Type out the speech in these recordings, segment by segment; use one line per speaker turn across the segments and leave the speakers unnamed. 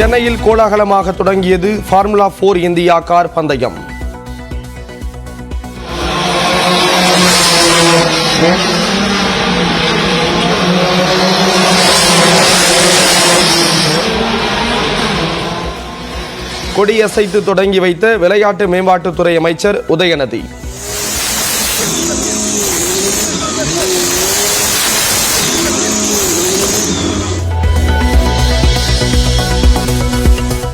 சென்னையில் கோலாகலமாக தொடங்கியது ஃபார்முலா 4 இந்தியா கார் பந்தயம். கொடியசைத்து தொடங்கி வைத்த விளையாட்டு மேம்பாட்டுத்துறை அமைச்சர் உதயநிதி.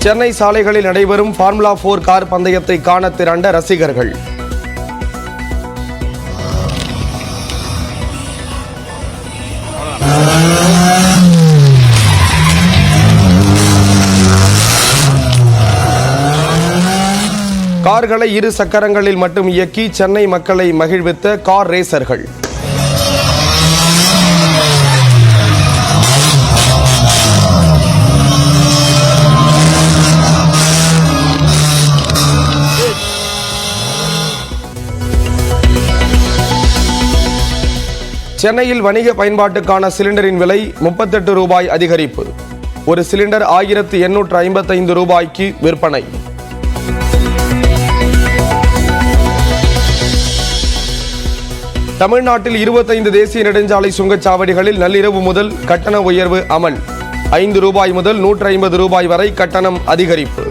சென்னை சாலைகளில் நடைபெறும் ஃபார்முலா 4 கார் பந்தயத்தை காண திரண்ட ரசிகர்கள். கார்களை இரு சக்கரங்களில் மட்டும் இயக்கி சென்னை மக்களை மகிழ்வித்த கார் ரேசர்கள். சென்னையில் வணிக பயன்பாட்டுக்கான சிலிண்டரின் விலை 38 ரூபாய் அதிகரிப்பு. ஒரு சிலிண்டர் 1855 ரூபாய்க்கு விற்பனை. தமிழ்நாட்டில் 25 தேசிய நெடுஞ்சாலை சுங்கச்சாவடிகளில் நள்ளிரவு முதல் கட்டண உயர்வு அமல். 5 ரூபாய் முதல் 150 ரூபாய் வரை கட்டணம் அதிகரிப்பு.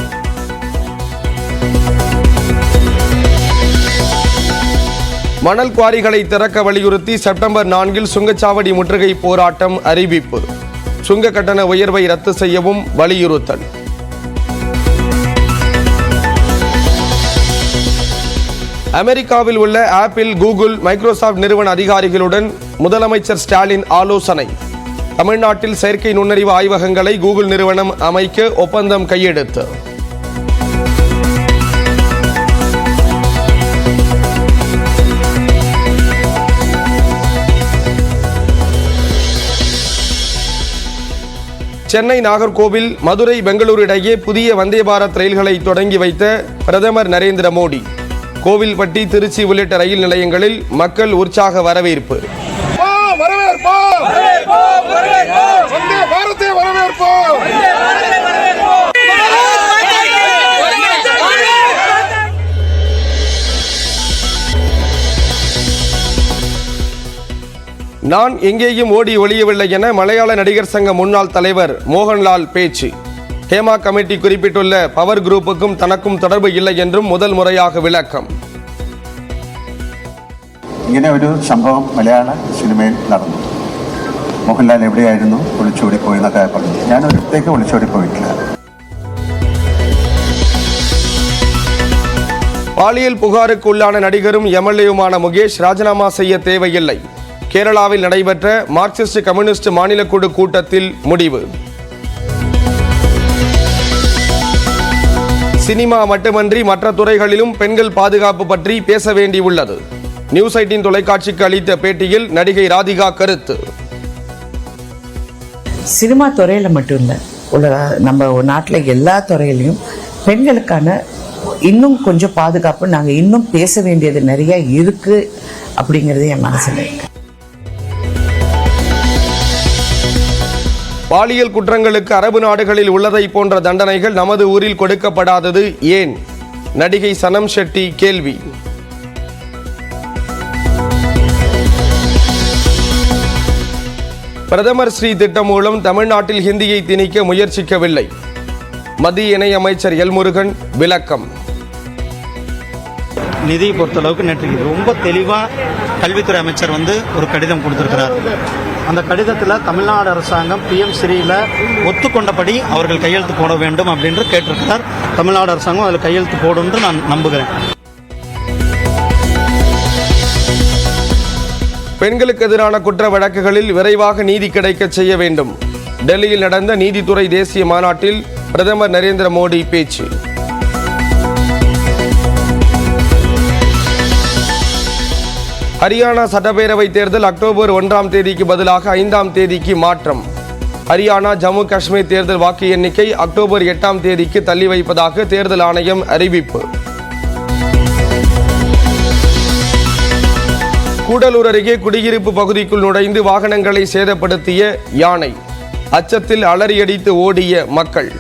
மணல் குவாரிகளை திறக்க வலியுறுத்தி செப்டம்பர் 4 சுங்கச்சாவடி முற்றுகை போராட்டம் அறிவிப்பு. சுங்க கட்டண உயர்வை ரத்து செய்யவும் வலியுறுத்தல். அமெரிக்காவில் உள்ள ஆப்பிள், கூகுள், மைக்ரோசாப்ட் நிறுவன அதிகாரிகளுடன் முதலமைச்சர் ஸ்டாலின் ஆலோசனை. தமிழ்நாட்டில் செயற்கை நுண்ணறிவு ஆய்வகங்களை கூகுள் நிறுவனம் அமைக்க ஒப்பந்தம் கையெழுத்து. சென்னை, நாகர்கோவில், மதுரை, பெங்களூரு இடையே புதிய வந்தே பாரத் ரயில்களை தொடங்கி வைத்த பிரதமர் நரேந்திர மோடி. கோவில்பட்டி, திருச்சி உள்ளிட்ட ரயில் நிலையங்களில் மக்கள் உற்சாக வரவேற்பு. நான் எங்கேயும் ஓடி ஒளியவில்லை என மலையாள நடிகர் சங்க முன்னாள் தலைவர் மோகன்லால் பேச்சு. ஹேமா கமிட்டி குறிப்பிட்டுள்ள பவர் குரூப்புக்கும் தனக்கும் தொடர்பு இல்லை என்றும் முதல் മുറയാக വിളക്കം.
ഇങ്ങനെ ഒരു സംഭവം മലയാള സിനിമയിൽ നടന്നു. മോഹൻലാൽ എവിടെയായിരുന്നു, ഒളിച്ചോടി പോയെന്നൊക്കെ പറഞ്ഞു. ഞാൻ ഒരിടത്തേക്ക് ഒളിച്ചോടി പോയിട്ടില്ല.
பாலியல் புகாருக்கு உள்ளான நடிகரும் எம்எல்ஏவுமான முகேஷ் ராஜினாமா செய்ய தேவையில்லை. கேரளாவில் நடைபெற்ற மார்க்சிஸ்ட் கம்யூனிஸ்ட் மாநில குழு கூட்டத்தில் முடிவு. சினிமா மட்டுமன்றி மற்ற துறைகளிலும் பெண்கள் பாதுகாப்பு பற்றி பேச வேண்டியுள்ளது. நியூஸ் 18 தொலைக்காட்சிக்கு அளித்த பேட்டியில் நடிகை ராதிகா கருத்து.
சினிமா துறையில் மட்டும் இல்லை, நம்ம நாட்டில் எல்லா துறையிலையும் பெண்களுக்கான இன்னும் கொஞ்சம் பாதுகாப்பு நாங்கள் இன்னும் பேச வேண்டியது நிறைய இருக்கு அப்படிங்கிறது என் மனசில் இருக்கு.
பாலியல் குற்றங்களுக்கு அரபு நாடுகளில் உள்ளதை போன்ற தண்டனைகள் நமது ஊரில் கொடுக்கப்படாதது ஏன்? நடிகை சனம் ஷெட்டி கேள்வி. பிரதமர் ஸ்ரீ திட்டம் மூலம் தமிழ்நாட்டில் ஹிந்தியை திணிக்க முயற்சிக்கவில்லை. மத்திய இணை அமைச்சர் எல் முருகன் விளக்கம்.
நிதியை பொறுத்தளவுக்கு நேற்று ரொம்ப தெளிவாக கல்வித்துறை அமைச்சர் ஒரு கடிதம் கொடுத்திருக்கிறார். அந்த கடிதத்தில் தமிழ்நாடு அரசாங்கம் PM-ஸ்ரீயில் ஒத்துக்கொண்டபடி அவர்கள் கையெழுத்து போட வேண்டும் அப்படின்னு கேட்டிருக்கிறார். தமிழ்நாடு அரசாங்கம் அதில் கையெழுத்து போடும் என்று நான் நம்புகிறேன்.
பெண்களுக்கு எதிரான குற்ற வழக்குகளில் விரைவாக நீதி கிடைக்க செய்ய வேண்டும். டெல்லியில் நடந்த நீதித்துறை தேசிய மாநாட்டில் பிரதமர் நரேந்திர மோடி பேச்சு. ஹரியானா சட்டப்பேரவை தேர்தல் அக்டோபர் 1ஆம் தேதிக்கு பதிலாக 5ஆம் தேதிக்கு மாற்றம். ஹரியானா, ஜம்மு காஷ்மீர் தேர்தல் வாக்கு எண்ணிக்கை அக்டோபர் 8ஆம் தேதிக்கு தள்ளி வைப்பதாக தேர்தல் ஆணையம் அறிவிப்பு. கூடலூர் அருகே குடியிருப்பு பகுதிக்குள் நுழைந்து வாகனங்களை சேதப்படுத்திய யானை. அச்சத்தில் அலறியடித்து ஓடிய மக்கள்.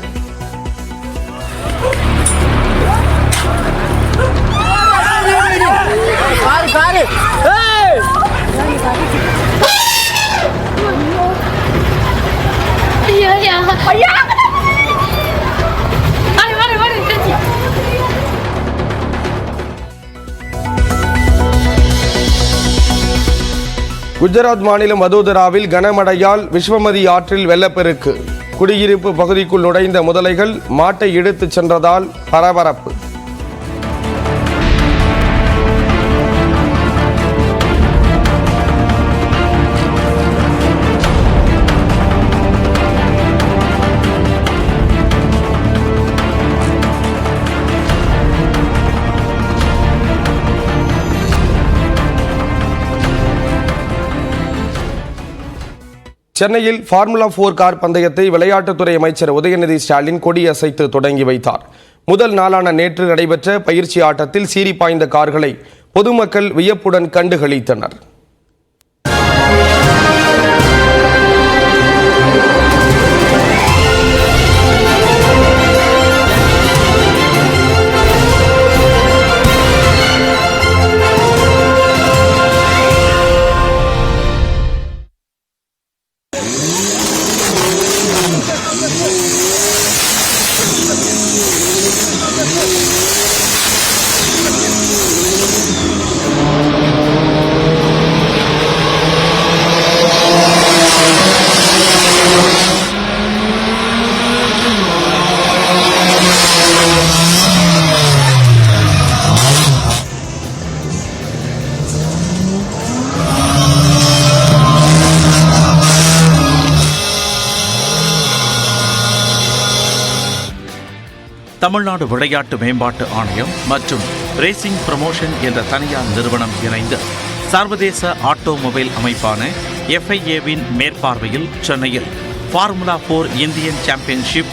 குஜராத் மாநிலம் வதோதராவில் கனமழையால் விஸ்வமதி ஆற்றில் வெள்ளப்பெருக்கு. குடியிருப்பு பகுதிக்குள் நுழைந்த முதலைகள் மாட்டை இழுத்துச் சென்றதால் பரபரப்பு. சென்னையில் ஃபார்முலா 4 கார் பந்தயத்தை விளையாட்டுத்துறை அமைச்சர் உதயநிதி ஸ்டாலின் கொடியசைத்து தொடங்கி வைத்தார். முதல் நாளான நேற்று நடைபெற்ற பயிற்சி ஆட்டத்தில் சீறி பாய்ந்த கார்களை பொதுமக்கள் வியப்புடன் கண்டுகளித்தனர்.
தமிழ்நாடு விளையாட்டு மேம்பாட்டு ஆணையம் மற்றும் ரேசிங் ப்ரமோஷன் என்ற தனியார் நிறுவனம் இணைந்து சர்வதேச ஆட்டோமொபைல் அமைப்பான FIA-வின் மேற்பார்வையில் சென்னையில் ஃபார்முலா 4 இந்தியன் சாம்பியன்ஷிப்,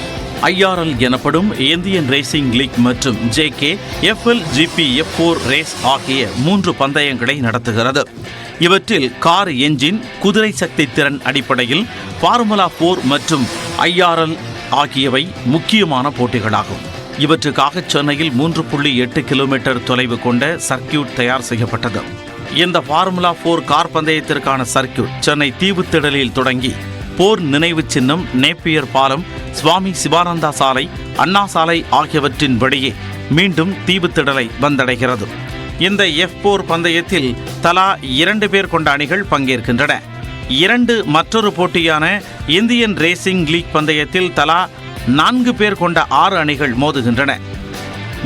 IRL எனப்படும் இந்தியன் ரேசிங் லீக் மற்றும் JKFL-GP F4 ரேஸ் ஆகிய 3 பந்தயங்களை நடத்துகிறது. இவற்றில் கார் என்ஜின், குதிரை சக்தி திறன் அடிப்படையில் ஃபார்முலா 4 மற்றும் IRL ஆகியவை முக்கியமான போட்டிகளாகும். இவற்றுக்காக சென்னையில் 3.8 கிலோமீட்டர் தொலைவு கொண்ட சர்க்கியூட் தயார் செய்யப்பட்டது. இந்த ஃபார்முலா 4 கார் பந்தயத்திற்கான சர்க்கியூட் சென்னை தீவுத்திடலில் தொடங்கி போர் நினைவு சின்னம், நேப்பியர் பாலம், சுவாமி சிவானந்தா சாலை, அண்ணா சாலை ஆகியவற்றின் வழியே மீண்டும் தீவுத்திடலை வந்தடைகிறது. இந்த F4 பந்தயத்தில் தலா 2 பேர் கொண்ட அணிகள் பங்கேற்கின்றன. 2 மற்றொரு போட்டியான இந்தியன் ரேசிங் லீக் பந்தயத்தில் தலா 4 பேர் கொண்ட 6 அணிகள் மோதுகின்றன.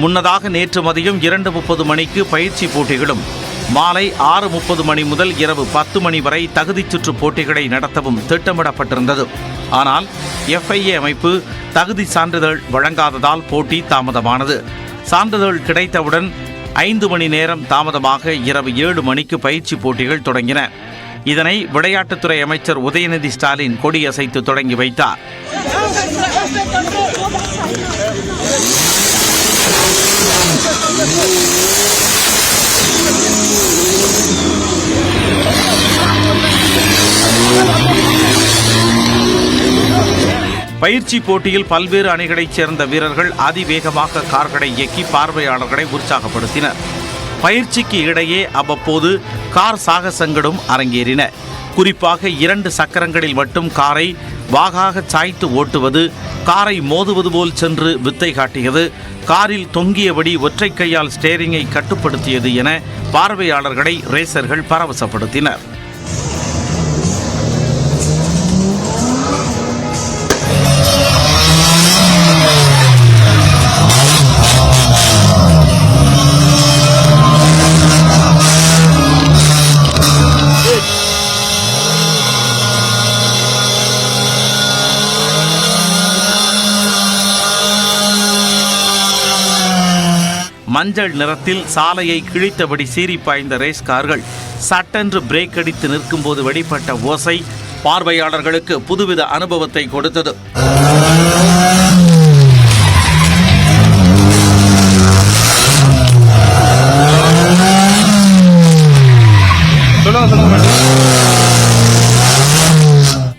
முன்னதாக நேற்று மதியம் 2:30 மணிக்கு பயிற்சி போட்டிகளும், மாலை 6:30 மணி முதல் இரவு 10 மணி வரை தகுதிச் சுற்று போட்டிகளை நடத்தவும் திட்டமிடப்பட்டிருந்தது. ஆனால் FIA அமைப்பு தகுதி சான்றிதழ் வழங்காததால் போட்டி தாமதமானது. சான்றிதழ் கிடைத்தவுடன் 5 மணி நேரம் தாமதமாக இரவு 7 மணிக்கு பயிற்சி போட்டிகள் தொடங்கின. இதனை விளையாட்டுத்துறை அமைச்சர் உதயநிதி ஸ்டாலின் கொடியசைத்து தொடங்கி வைத்தார். பயிற்சி போட்டியில் பல்வேறு அணிகளைச் சேர்ந்த வீரர்கள் அதிவேகமாக கார்களை இயக்கி பார்வையாளர்களை உற்சாகப்படுத்தினர். பயிற்சிக்கு இடையே அவ்வப்போது கார் சாகசங்களும் அரங்கேறின. குறிப்பாக 2 சக்கரங்களில் மட்டும் காரை வாகாக சாய்த்து ஓட்டுவது, காரை மோதுவது போல் சென்று வித்தை காட்டியது, காரில் தொங்கியபடி ஒற்றை கையால் ஸ்டேரிங்கை கட்டுப்படுத்தியது என பார்வையாளர்களை ரேசர்கள் பரவசப்படுத்தினர். மஞ்சள் நிறத்தில் சாலையை கிழித்தபடி சீறி பாய்ந்த ரேஸ் கார்கள் சட்டென்று பிரேக் அடித்து நிற்கும்போது வெளிப்பட்ட ஓசை பார்வையாளர்களுக்கு புதுவித அனுபவத்தை கொடுத்தது.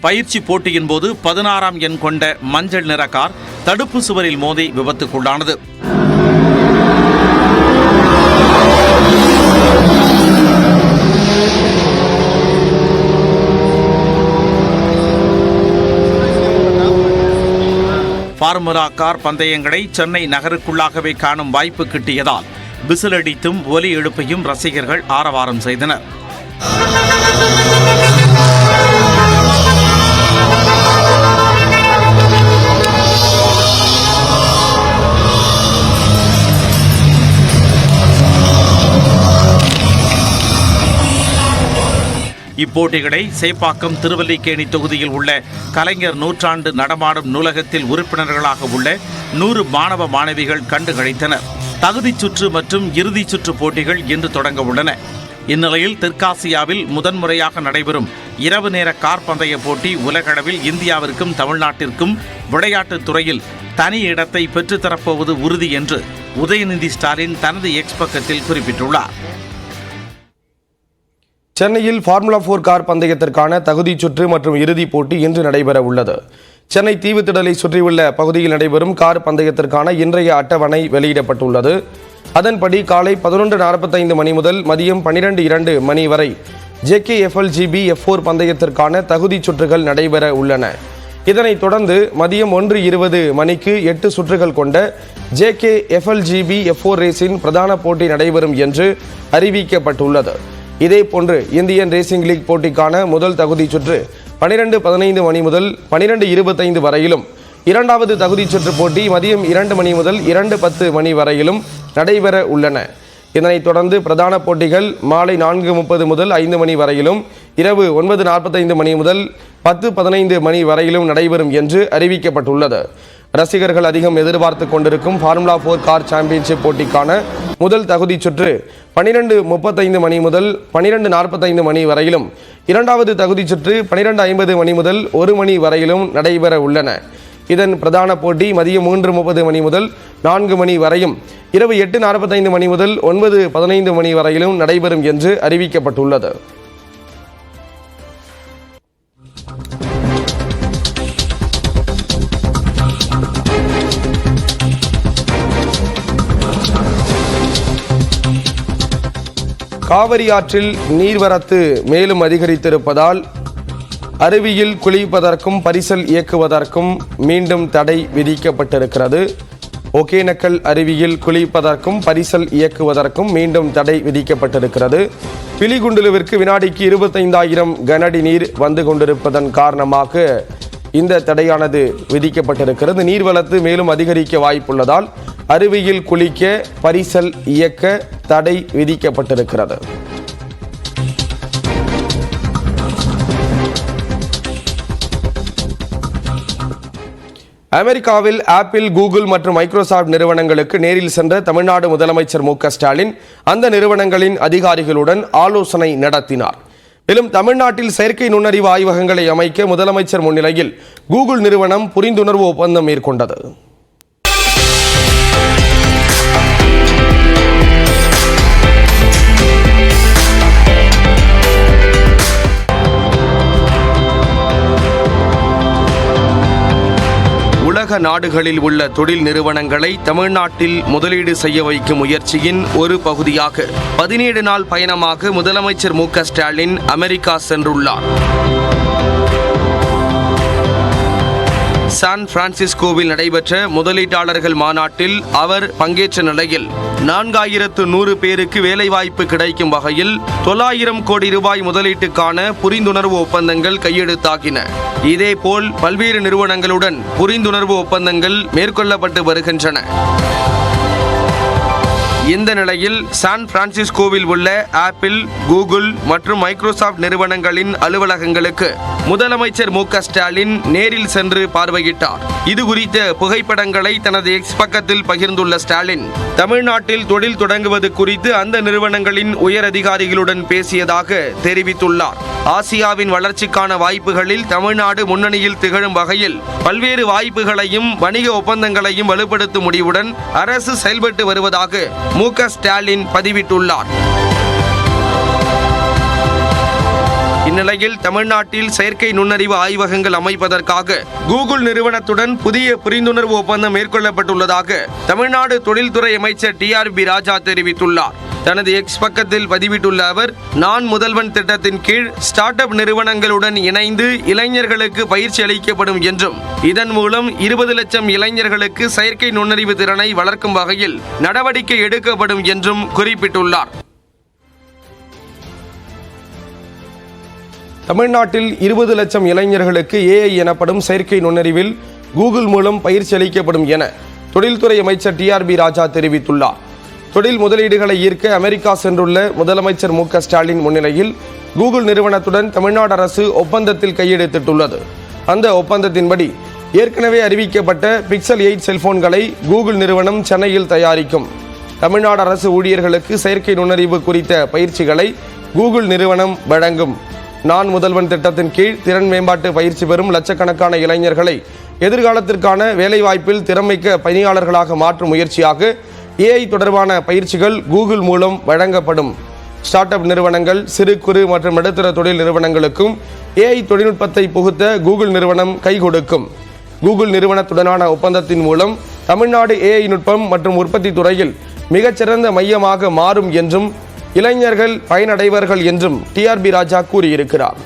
பயிற்சி போட்டியின் போது 16ஆம் எண் கொண்ட மஞ்சள் நிற கார் தடுப்பு சுவரில் மோதி விபத்துக்குள்ளானது. ஃபார்முலா கார் பந்தயங்களை சென்னை நகருக்குள்ளாகவே காணும் வாய்ப்பு கிட்டியதால் விசிலடித்தும் ஒலி எழுப்பியும் ரசிகர்கள் ஆரவாரம் செய்தனர். இப்போட்டிகளை சேப்பாக்கம் திருவல்லிக்கேணி தொகுதியில் உள்ள கலைஞர் நூற்றாண்டு நடமாடும் நூலகத்தில் உறுப்பினர்களாக உள்ள 100 மாணவ மாணவிகள் கண்டுகளித்தனர். தகுதிச் சுற்று மற்றும் இறுதிச் சுற்று போட்டிகள் இன்று தொடங்க உள்ளன. இந்நிலையில் தெற்காசியாவில் முதன்முறையாக நடைபெறும் இரவு நேர கார் பந்தய போட்டி உலகளவில் இந்தியாவிற்கும் தமிழ்நாட்டிற்கும் விளையாட்டுத் துறையில் தனி இடத்தை பெற்றுத்தரப்போவது உறுதி என்று உதயநிதி ஸ்டாலின் தனது எக்ஸ் பக்கத்தில் குறிப்பிட்டுள்ளார்.
சென்னையில் ஃபார்முலா 4 கார் பந்தயத்திற்கான தகுதிச் சுற்று மற்றும் இறுதிப் போட்டி இன்று நடைபெற உள்ளது. சென்னை தீவுத்திடலை சுற்றியுள்ள பகுதியில் நடைபெறும் கார் பந்தயத்திற்கான இன்றைய அட்டவணை வெளியிடப்பட்டுள்ளது. அதன்படி காலை 11:45 மணி முதல் மதியம் 12:02 மணி வரை JKFLGB F4 பந்தயத்திற்கான தகுதிச் சுற்றுகள் நடைபெற உள்ளன. இதனைத் தொடர்ந்து மதியம் 1:20 மணிக்கு 8 சுற்றுகள் கொண்ட JKFLGB F4 ரேஸின் பிரதான போட்டி நடைபெறும் என்று அறிவிக்கப்பட்டுள்ளது. இதேபோன்று இந்தியன் ரேசிங் லீக் போட்டிக்கான முதல் தகுதி சுற்று 12:15 மணி முதல் 12:25 வரையிலும், இரண்டாவது தகுதி சுற்று போட்டி மதியம் 2 மணி முதல் 2:10 மணி வரையிலும் நடைபெற உள்ளன. இதனைத் தொடர்ந்து பிரதான போட்டிகள் மாலை 4:30 முதல் 5 மணி வரையிலும், இரவு 9:45 மணி முதல் 10:15 மணி வரையிலும் நடைபெறும் என்று அறிவிக்கப்பட்டுள்ளது. ரசிகர்கள் அதிகம் எதிர்பார்த்து கொண்டிருக்கும் ஃபார்முலா 4 கார் சாம்பியன்ஷிப் போட்டிக்கான முதல் தகுதி சுற்று 12:35 மணி முதல் 12:45 மணி வரையிலும், இரண்டாவது தகுதி சுற்று 12:50 மணி முதல் 1 மணி வரையிலும் நடைபெற உள்ளன. இதன் பிரதான போட்டி மதியம் 3:30 மணி முதல் 4 மணி வரையும், இரவு 8:45 மணி முதல் 9:15 மணி வரையிலும் நடைபெறும் என்று அறிவிக்கப்பட்டுள்ளது. காவிரி ஆற்றில் நீர்வரத்து மேலும் அதிகரித்திருப்பதால் அருவியில் குளிப்பதற்கும் பரிசல் இயக்குவதற்கும் மீண்டும் தடை விதிக்கப்பட்டிருக்கிறது. ஒகேனக்கல் அருவியில் குளிப்பதற்கும் பரிசல் இயக்குவதற்கும் மீண்டும் தடை விதிக்கப்பட்டிருக்கிறது. பிலிகுண்டுலுவிற்கு வினாடிக்கு 25,000 கனஅடி நீர் வந்து கொண்டிருப்பதன் காரணமாக இந்த தடையானது விதிக்கப்பட்டிருக்கிறது. நீர்வளத்து மேலும் அதிகரிக்க வாய்ப்புள்ளதால் அருவியில் குளிக்க பரிசல் இயக்க தடை விதிக்கப்பட்டிருக்கிறது. அமெரிக்காவில் ஆப்பிள், கூகுள் மற்றும் மைக்ரோசாஃப்ட் நிறுவனங்களுக்கு நேரில் சென்ற தமிழ்நாடு முதலமைச்சர் மு.க. ஸ்டாலின் அந்த நிறுவனங்களின் அதிகாரிகளுடன் ஆலோசனை நடத்தினார். மேலும் தமிழ்நாட்டில் செயற்கை நுண்ணறிவு ஆய்வகங்களை அமைக்க முதலமைச்சர் முன்னிலையில் கூகுள் நிறுவனம் புரிந்துணர்வு ஒப்பந்தம் மேற்கொண்டது. உலக நாடுகளில் உள்ள தொழில் நிறுவனங்களை தமிழ்நாட்டில் முதலீடு செய்ய வைக்கும் முயற்சியின் ஒரு பகுதியாக 17 நாள் பயணமாக முதலமைச்சர் மு.க. ஸ்டாலின் அமெரிக்கா சென்றுள்ளார். சான் பிரான்சிஸ்கோவில் நடைபெற்ற முதலீட்டாளர்கள் மாநாட்டில் அவர் பங்கேற்ற நிலையில் 4100 பேருக்கு வேலைவாய்ப்பு கிடைக்கும் வகையில் 900 கோடி ரூபாய் முதலீட்டுக்கான புரிந்துணர்வு ஒப்பந்தங்கள் கையெழுத்தாகின. இதேபோல் பல்வேறு நிறுவனங்களுடன் புரிந்துணர்வு ஒப்பந்தங்கள் மேற்கொள்ளப்பட்டு வருகின்றன. இந்த நிலையில் சான் பிரான்சிஸ்கோவில் உள்ள ஆப்பிள், கூகுள் மற்றும் மைக்ரோசாஃப்ட் நிறுவனங்களின் அலுவலகங்களுக்கு முதலமைச்சர் மு.க. ஸ்டாலின் நேரில் சென்று பார்வையிட்டார். இது குறித்த புகைப்படங்களை தனது எக்ஸ் பக்கத்தில் பகிர்ந்துள்ள ஸ்டாலின், தமிழ்நாட்டில் தொழில் தொடங்குவது குறித்து அந்த நிறுவனங்களின் உயர் அதிகாரிகளுடன் பேசியதாக தெரிவித்துள்ளார். ஆசியாவின் வளர்ச்சிக்கான வாய்ப்புகளில் தமிழ்நாடு முன்னணியில் திகழும் வகையில் பல்வேறு வாய்ப்புகளையும் வணிக ஒப்பந்தங்களையும் வலுப்படுத்தும் முடிவுடன் அரசு செயல்பட்டு வருவதாக மு.க. ஸ்டாலின் பதிவிட்டுள்ளார். இந்நிலையில் தமிழ்நாட்டில் செயற்கை நுண்ணறிவு ஆய்வகங்கள் அமைப்பதற்காக கூகுள் நிறுவனத்துடன் புதிய புரிந்துணர்வு ஒப்பந்தம் மேற்கொள்ளப்பட்டுள்ளதாக தமிழ்நாடு தொழில்துறை அமைச்சர் TRB ராஜா தெரிவித்துள்ளார். தனது எக்ஸ் பக்கத்தில் பதிவிட்டுள்ள அவர், நான் முதல்வன் திட்டத்தின் கீழ் ஸ்டார்ட் அப் நிறுவனங்களுடன் இணைந்து இளைஞர்களுக்கு பயிற்சி அளிக்கப்படும் என்றும் இதன் மூலம் 20 லட்சம் இளைஞர்களுக்கு செயற்கை நுண்ணறிவு திறனை வளர்க்கும் வகையில் நடவடிக்கை எடுக்கப்படும் என்றும் குறிப்பிட்டுள்ளார். தமிழ்நாட்டில் 20 லட்சம் இளைஞர்களுக்கு AI எனப்படும் செயற்கை நுண்ணறிவில் கூகுள் மூலம் பயிற்சி அளிக்கப்படும் என தொழில்துறை அமைச்சர் TRB ராஜா தெரிவித்துள்ளார். தொழில் முதலீடுகளை ஈர்க்க அமெரிக்கா சென்றுள்ள முதலமைச்சர் மு.க. ஸ்டாலின் முன்னிலையில் கூகுள் நிறுவனத்துடன் தமிழ்நாடு அரசு ஒப்பந்தத்தில் கையெழுத்திட்டுள்ளது. அந்த ஒப்பந்தத்தின்படி ஏற்கனவே அறிவிக்கப்பட்ட பிக்சல் 8 செல்போன்களை கூகுள் நிறுவனம் சென்னையில் தயாரிக்கும். தமிழ்நாடு அரசு ஊழியர்களுக்கு செயற்கை நுண்ணறிவு குறித்த பயிற்சிகளை கூகுள் நிறுவனம் வழங்கும். நான் முதல்வன் திட்டத்தின் கீழ் திறன் மேம்பாட்டு பயிற்சி பெறும் லட்சக்கணக்கான இளைஞர்களை எதிர்காலத்திற்கான வேலைவாய்ப்பில் திறமைக்க பணியாளர்களாக மாற்றும் முயற்சியாக AI தொடர்பான பயிற்சிகள் கூகுள் மூலம் வழங்கப்படும். ஸ்டார்ட் அப் நிறுவனங்கள், சிறு குறு மற்றும் நடுத்தர தொழில் நிறுவனங்களுக்கும் AI தொழில்நுட்பத்தை புகுத்த கூகுள் நிறுவனம் கை கொடுக்கும். கூகுள் நிறுவனத்துடனான ஒப்பந்தத்தின் மூலம் தமிழ்நாடு AI நுட்பம் மற்றும் உற்பத்தி துறையில் மிகச்சிறந்த மையமாக மாறும் என்றும் இளைஞர்கள் பயனடைவார்கள் என்றும் TRB ராஜா கூறியிருக்கிறார்.